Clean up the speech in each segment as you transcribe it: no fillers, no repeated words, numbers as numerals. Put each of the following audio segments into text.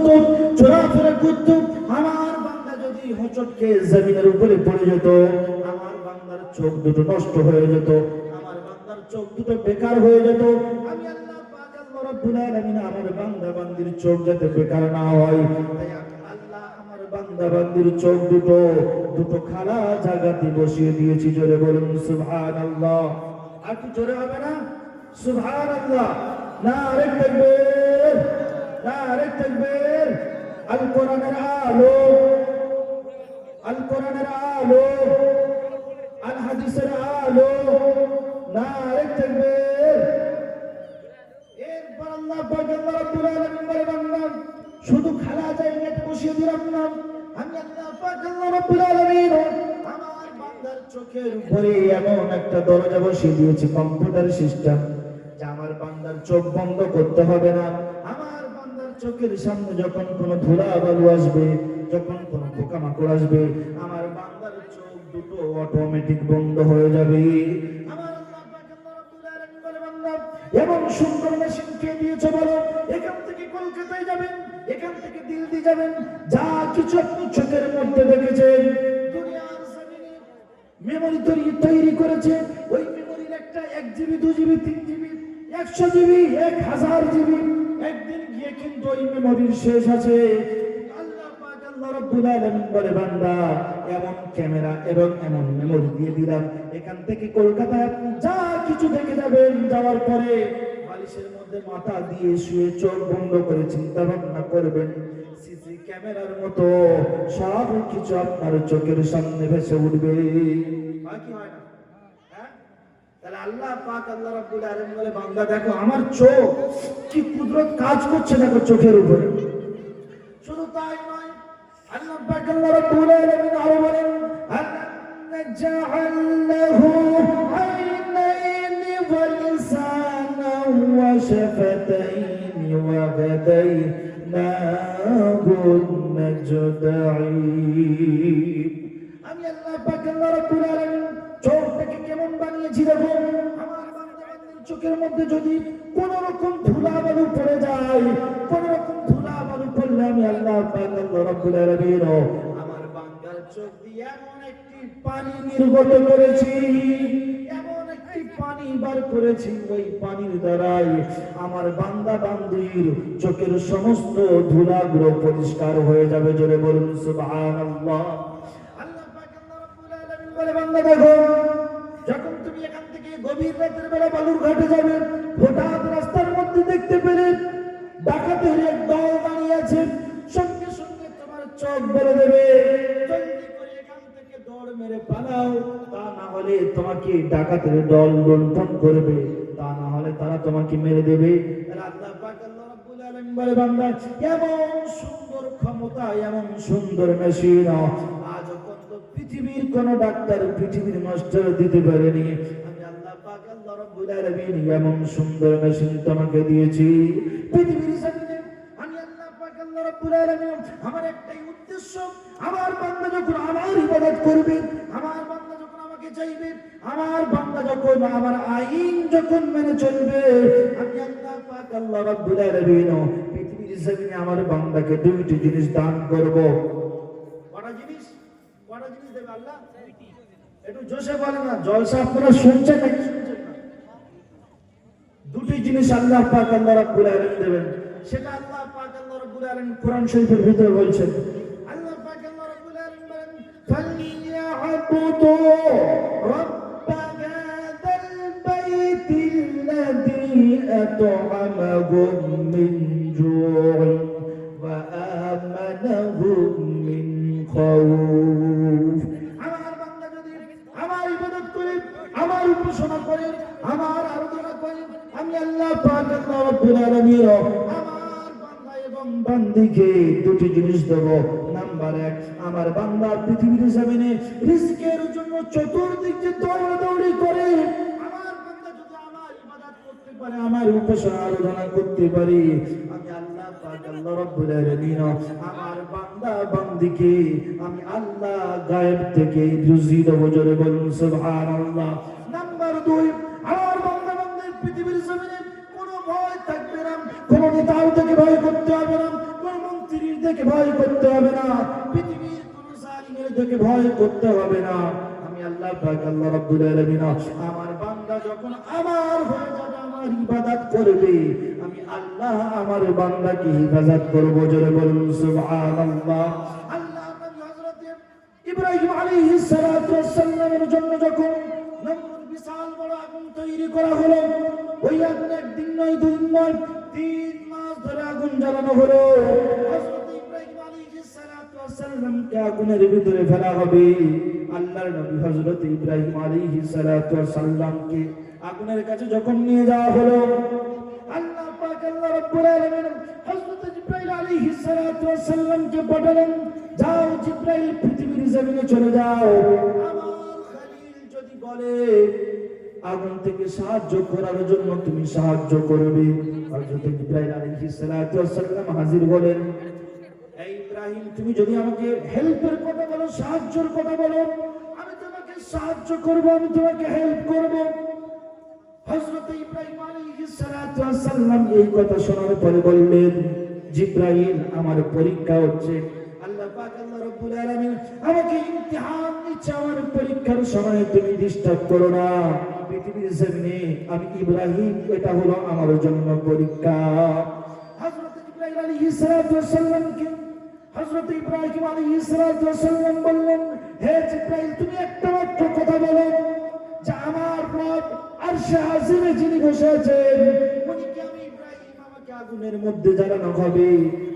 করতো, চলাফেরা করতো, আমার বান্দা যদি হোঁচটকে জমিনের উপরে পড়ে যেত, আমার বান্দার চোখ দুটো নষ্ট হয়ে যেত, আমার বান্দার চোখ দুটো বেকার হয়ে যেত। আমি আল্লাহ পাক আল্লাহ রাব্বুল আলামিন আমার বান্দা বান্দির চোখ যাতে বেকার না হয়, তাই আমি আল্লাহ আমার বান্দা বান্দির চোখ দুটো খালা জায়গাতে বসিয়ে দিয়েছি। জোরে বলুন সুবহানাল্লাহ। আর কি জোরে হবে না? সুবহানাল্লাহ। নারে তাকবীর, নারে তাকবীর। আল কোরআনের আলো, আল কোরআনের আলো, আল হাদিসের আলো, নারে তাকবীর। এরপর আল্লাহ পাক আল্লাহ রাব্বুল আলামিন বলে, বান্দা শুধু খালা জায়গাতে বসিয়ে দিলাম না, আমি আল্লাহ পাক আল্লাহ রাব্বুল আলামিন আমার বান্দার চোখের উপরে এমন একটা দরজা বসিয়ে দিয়েছি, কম্পিউটার সিস্টেম, যে আমার বান্দার চোখ বন্ধ করতে হবে না। আমার বান্দার চোখের সামনে যখন কোনো ধুলা বালু আসবে, যখন কোনো পোকামাকড় আসবে, আমার বান্দার চোখ দুটো অটোমেটিক বন্ধ হয়ে যাবে। আমার আল্লাহ পাক আল্লাহ রাব্বুল আলামিন বলে, বান্দা এমন সুন্দর মেশিন কে দিয়েছে বলো? এখান থেকে কলকাতায় যাবেন, এখান থেকে দিল্লি যাবেন, যা কিছু আপনি চোখের মধ্যে দেখেছেন, দুনিয়ার জমিনে মেমোরি তৈরি করেছে। ওই মেমোরির একটা 1 GB 2 GB 3 GB 100 GB 1000 GB, একদিন গিয়ে কিন্তু ওই মেমোরির শেষ আছে। আল্লাহ পাক আল্লাহ রাব্বুল আলামিন বলে, বান্দা এমন ক্যামেরা এবং এমন মেমোরি দিয়ে দিলাম, এখান থেকে কলকাতায় আপনি যা কিছু দেখে যাবেন, যাওয়ার পরে বালিশের মধ্যে মাথা দিয়ে শুয়ে চোখ বন্ধ করে চিন্তা ভাবনা করবেন, সিসি ক্যামেরার মতো সব কিছু আপনার চোখের সামনে ভেসে উঠবে। বাকি হয় না? হ্যাঁ, তাহলে আল্লাহ পাক আল্লাহ রাব্বুল আলামিন বলে, বান্দা দেখো আমার চোখ কি কুদরত কাজ করছে, দেখো চোখের উপরে। শুধু তাই নয়, আল্লাহ পাক আল্লাহ রাব্বুল আলামিন আরো বলেন, নাজাআল লাহু আইনাইনি ওয়া লিসানান ওয়া শাফাতাইনি ওয়া হাদাইনাহু নাজদাইন। আমি আল্লাহ পাক আল্লাহ রাব্বুল আলামিন চোখটাকে কেমন বানিয়েছি দেখো। আমার বান্দার চোখের মধ্যে যদি কোন রকম ধুলা বালু পড়ে যায়, কোন রকম ধুলা বালু পড়লে আমি আল্লাহ পাক আল্লাহ রাব্বুল আলামিন আমার বান্দার চোখ দিয়ে এমন একটি পানি নির্গত করেছি, এমন একটি পানি বার করেছি, ওই পানির দ্বারাই আমার বান্দা বান্দির চোখের সমস্ত ধুলাগুলো পরিষ্কার হয়ে যাবে। জোরে বলুন সুবহানাল্লাহ। আল্লাহ পাক আল্লাহ রাব্বুল আলামিন বলে, বান্দা দেখো যখন তুমি এখান থেকে গভীর রাতের বেলা বালুর ঘাটে যাবে, হঠাৎ রাস্তার মধ্যে দেখতে পেলে ডাকাতের এক দল দাঁড়িয়ে আছে, সঙ্গে সঙ্গে তোমার চোখ বলে দেবে জলদি করে এখান থেকে দৌড় মেরে পালাও, তা না হলে তোমাকে ডাকাতের দল লুণ্ঠন করবে, তা না হলে তারা তোমাকে মেরে দেবে। আল্লাহ পাক আল্লাহ রাব্বুল আলামিন বলে, বান্দা এমন সুন্দর ক্ষমতা, এমন সুন্দর মেশিন আজ পর্যন্ত পৃথিবীর কোন ডাক্তার, পৃথিবীর মাস্টার দিতে পারেনি। আমি আল্লাহ পাক আল্লাহ রাব্বুল আলামিন এমন সুন্দর মেশিন তোমাকে দিয়েছি পৃথিবীর জমিনে। আমি আল্লাহ পাক আল্লাহ রাব্বুল আলামিন আমার একটাই উদ্দেশ্য, আমার বান্দা যখন আমার ইবাদত করবে, আমার বান্দা যখন আমাকে চাইবে, আমার বান্দা যখন আমার আইন যখন মেনে চলবে, আমি আল্লাহ পাক আল্লাহ রাব্বুল আলামিন পৃথিবীর জমিনে আমার বান্দাকে দুইটি জিনিস দান করব। কটা জিনিস? কটা জিনিস দেবে আল্লাহ? একটু জোশে বলেন না, জলসা আপনারা শুনছেন নাকি শুনছেন না? দুটি জিনিস আল্লাহ পাক আল্লাহ রাব্বুল আলামিন দেবেন, সেটা আল্লাহ পাক আল্লাহ রাব্বুল আলামিন কোরআন শরীফের ভিতরে বলছেন। আল্লাহ পাক আল্লাহ রাব্বুল আলামিন বলেন, ফালিয়াবুদু রাব্বা হাযাল বাইতিল্লাযী আত'আমাহুম মিন জু'in ওয়া আমানাহুম মিন খাউফ। আমার বান্দা যদি আমার ইবাদত করে, আমার উপাসনা করে, আমার আরাধনা করে, আমি আল্লাহ পাক আল্লাহ রাব্বুল আলামিন আমার বান্দা এবং বান্দিকে দুটি জিনিস দেব। নাম্বার 1, আমার বান্দা পৃথিবীর জমিনে রিজকের জন্য চতুর্দিক যে দৌড়াদৌড়ি করে, আমার বান্দা যদি আমার ইবাদত করতে পারে, আমার উপাসনা আরাধনা করতে পারে, আমি আল্লাহ পাক আল্লাহ রাব্বুল আলামিন আমার বান্দা বান্দিকে আমি আল্লাহ গায়েব থেকে রুজি দেব। জোরে বলুন সুবহানাল্লাহ। নাম্বার 2, আমার বান্দা বান্দির পৃথিবীর জমিনে কোনো ভয় থাকবে না, কোনো নেতাও থেকে ভয় করতে হবে না, কোনো মন্ত্রী থেকে ভয় করতে হবে না, পৃথিবীর কোন জালিমের থেকে ভয় করতে হবে না। আমি আল্লাহ পাক আল্লাহ রাব্বুল আলামিন আমার বান্দা যখন আমার হয়ে যাবে, আমার ইবাদত করবে, আমি আল্লাহ আমার বান্দাকে হিফাজত করব। জোরে বলুন সুবহানাল্লাহ। আল্লাহ নবী হযরত ইব্রাহিম আলাইহিস সালাতু ওয়াস সালামের জন্য যখন নমরুদ বিশাল বড় আগুন তৈরি করা হলো, ওই আগুন একদিন নয়, দুই দিন নয়, 3 মাস ধরে আগুন জ্বালানো হলো। হযরত ইব্রাহিম আলাইহিস সালাতু ওয়াস সালামকে আগুনের ভিতরে ফেলা হবে। আল্লাহর নবী হযরত ইব্রাহিম আলাইহিস সালাতু ওয়াস সালামকে আগুনের কাছে যখন নিয়ে যাওয়া হলো, আল্লাহ পাক আল্লাহ রাব্বুল আলামিন হযরত জিবরাইল আলাইহিস সালাতু ওয়াস সালামকে পাঠালেন, যাও জিবরাইল পৃথিবীর জমিনে চলে যাও, আমার খলিল যদি বলে আগুন থেকে সাহায্য করার জন্য তুমি সাহায্য করবে। হযরত জিবরাইল আলাইহিস সালাতু ওয়াস সালাম হাজির বলেন, এই ইব্রাহিম তুমি যদি আমাকে হেল্পের কথা বলো, সাহায্যের কথা বলো, আমি তোমাকে সাহায্য করব, আমি তোমাকে হেল্প করব। হযরত ইব্রাহিম আলাইহিস সালাতু ওয়াস সালাম এই কথা শোনার পরে বললেন, জিবরাইল আমার পরীক্ষা হচ্ছে, আল্লাহ পাক আল্লাহ রাব্বুল আলামিন আমাকে ইমতিহান নিচ্ছে, আমার পরীক্ষার সময় তুমি ডিস্টার্ব করো না। পৃথিবীর জমিনে আমি ইব্রাহিম, এটা হলো আমার জন্য পরীক্ষা। হযরত জিবরাইল আলাইহিস সালাতু ওয়াস সালামকে হযরত ইব্রাহিম আলাইহিস সালাতু ওয়াস সালাম বললেন, হে জিবরাইল তুমি একটা মাত্র কথা বলো যে আমার রব আরশে আজিমে যিনি বসে আছেন, উনি কি আমি ইব্রাহিম আমাকে আগুনের মধ্যে জ্বালানো হবে,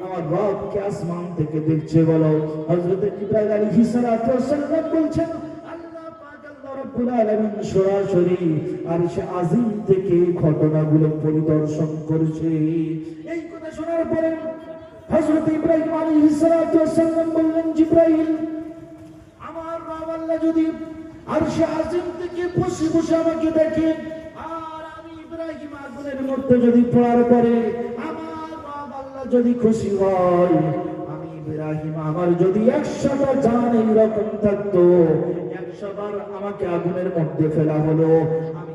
আমার রব কে আসমান থেকে দেখছে বলো। হযরত জিবরাইল আলাইহিস সালাতু ওয়াস সালাম বলছেন, আল্লাহ পাক আল্লাহ রাব্বুল আলামিন সরাসরি আরশে আজিম থেকে ঘটনাগুলো পরিদর্শন করছে। এই কথা শোনার পরে হযরত ইব্রাহিম আলাইহিস সালাতু ওয়াস সালাম বললেন, জিবরাইল আমার রব আল্লাহ যদি আরশে আজিম থেকে বসে বসে আমাকে দেখে, আর আমি ইব্রাহিম আগুনের মধ্যে যদি পড়ার পরে আমার রব আল্লাহ যদি খুশি হয়, আমি ইব্রাহিম আমার যদি 100টা জান এইরকম থাকতো, 100 বার আমাকে আগুনের মধ্যে ফেলা হলো, আমি